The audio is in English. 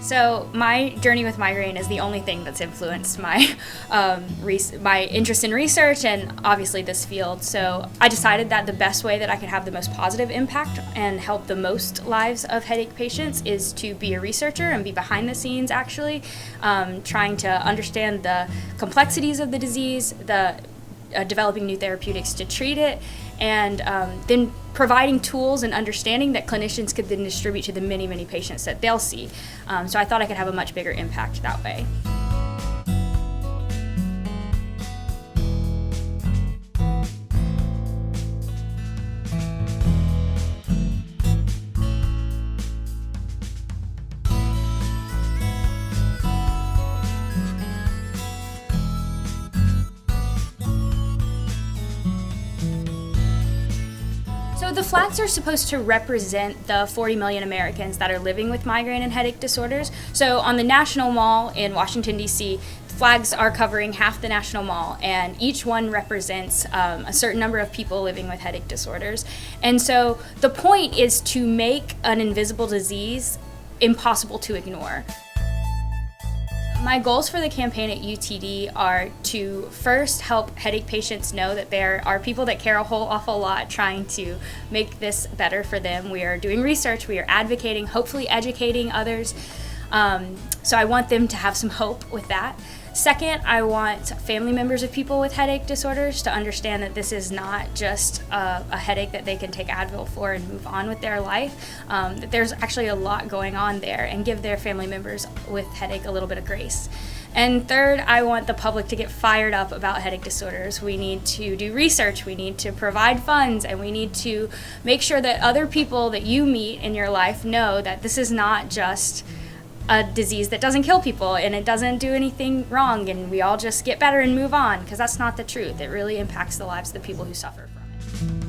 So my journey with migraine is the only thing that's influenced my my interest in research and obviously this field. So I decided that the best way that I could have the most positive impact and help the most lives of headache patients is to be a researcher and be behind the scenes actually, trying to understand the complexities of the disease, developing new therapeutics to treat it, and then providing tools and understanding that clinicians could then distribute to the many, many patients that they'll see. So I thought I could have a much bigger impact that way. So the flags are supposed to represent the 40 million Americans that are living with migraine and headache disorders. So on the National Mall in Washington, D.C., flags are covering half the National Mall, and each one represents a certain number of people living with headache disorders. And so the point is to make an invisible disease impossible to ignore. My goals for the campaign at UTD are to first help headache patients know that there are people that care a whole awful lot trying to make this better for them. We are doing research, we are advocating, hopefully educating others. So I want them to have some hope with that. Second, I want family members of people with headache disorders to understand that this is not just a headache that they can take Advil for and move on with their life, that there's actually a lot going on there, and give their family members with headache a little bit of grace. And third, I want the public to get fired up about headache disorders. We need to do research, we need to provide funds, and we need to make sure that other people that you meet in your life know that this is not just a disease that doesn't kill people and it doesn't do anything wrong and we all just get better and move on, because that's not the truth. It really impacts the lives of the people who suffer from it.